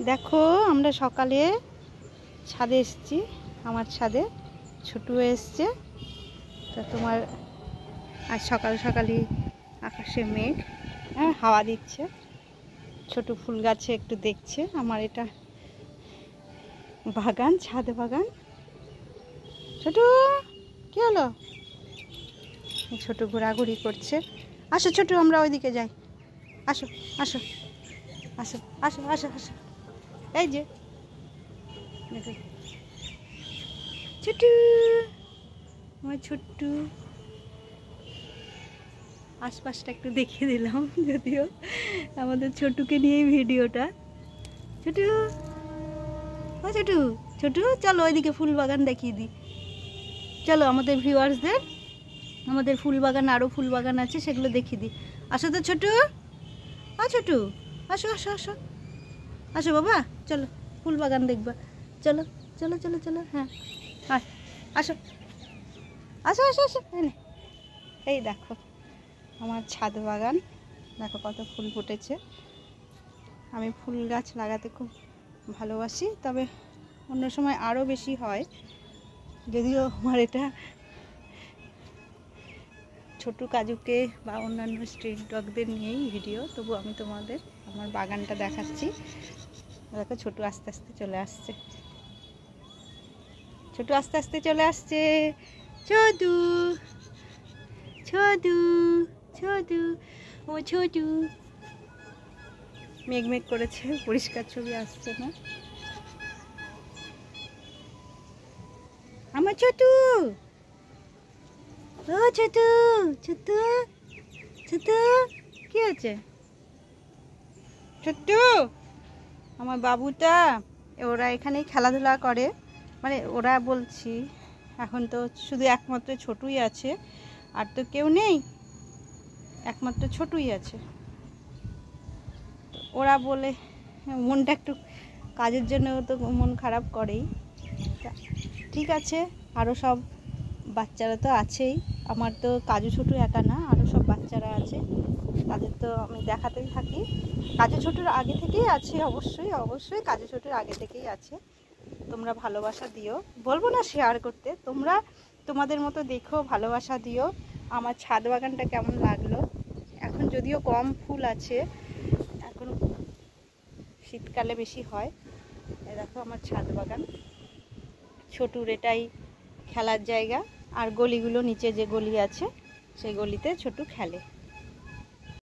দেখো আমরা সকালে ছাদে এসেছি, আমার ছাদে ছোটু এসছে। তা তোমার আজ সকাল সকালই আকাশে মেঘ, হ্যাঁ হাওয়া দিচ্ছে। ছোট ফুল গাছে একটু দেখছে। আমার এটা বাগান, ছাদ বাগান। ছোটু কি হলো? ছোট ঘোরাঘুরি করছে। আসো ছোটু, আমরা ওইদিকে যাই। আসো আসো আসো আসো আসো আসো। এই যে ছোটু, আমার ছোট্টু। আশপাশটা একটু দেখিয়ে দিলাম, যদিও আমাদের ছোটুকে নিয়েই ভিডিওটা। ছোটু, ও ছোটু ছোটু, চলো ওইদিকে ফুল বাগান দেখিয়ে দিই। চলো আমাদের ভিউয়ার্সদের, আমাদের ফুল বাগান, আরও ফুল বাগান আছে, সেগুলো দেখিয়ে দিই। আসো তো ছোটু, ও ছোটু, আসো আসো আসো আসো বাবা, চলো ফুল বাগান দেখবা। চলো চলো চলো চলো, হ্যাঁ আসো আসো আসো আসো। এই দেখো আমার ছাদ বাগান, দেখো কত ফুল ফুটেছে। আমি ফুল গাছ লাগাতে খুব ভালোবাসি, তবে অন্য সময় আরও বেশি হয়। যদিও আমার এটা ছোটু কাজুকে বা অন্যান্য স্ট্রিট ডগদের নিয়েই ভিডিও, তবু আমি তোমাদের আমার বাগানটা দেখাচ্ছি। দেখো ছোটু আস্তে আস্তে চলে আসছে, ছোটু আস্তে আস্তে চলে আসছে। ছোটু ছোটু ছোটু, ও ছোটু। মেঘ মেঘ করেছে, পরিষ্কার ছবি আসছে না। আমার ছোটু, ও ছোটু ছোটু ছোটু, কি আছে ছোট্টু? আমার বাবুটা, ওরা এখানেই খেলাধুলা করে। মানে ওরা বলছি, এখন তো শুধু একমাত্র ছোটুই আছে, আর তো কেউ নেই, একমাত্র ছোটুই আছে। ওরা বলে মনটা একটু, কাজের জন্য তো মন খারাপ করেই। ঠিক আছে, আরও সব বাচ্চারা তো আছেই। আমার তো কাজু ছোটু একা না, আরও সব বাচ্চারা আছে, তাদের তো আমি দেখাতেই থাকি। কাজু ছোটুর আগে থেকেই আছে, অবশ্যই অবশ্যই কাজু ছোটুর আগে থেকেই আছে। তোমরা ভালোবাসা দিও, বলবো না শেয়ার করতে, তোমরা তোমাদের মতো দেখো, ভালোবাসা দিও। আমার ছাদ বাগানটা কেমন লাগলো? এখন যদিও কম ফুল আছে, এখন শীতকালে বেশি হয়। এই দেখো আমার ছাদ বাগান, ছোটুর এটাই খেলার জায়গা। আর গলিগুলো, নিচে যে গলি আছে সেই গলিতে ছোটু খেলে।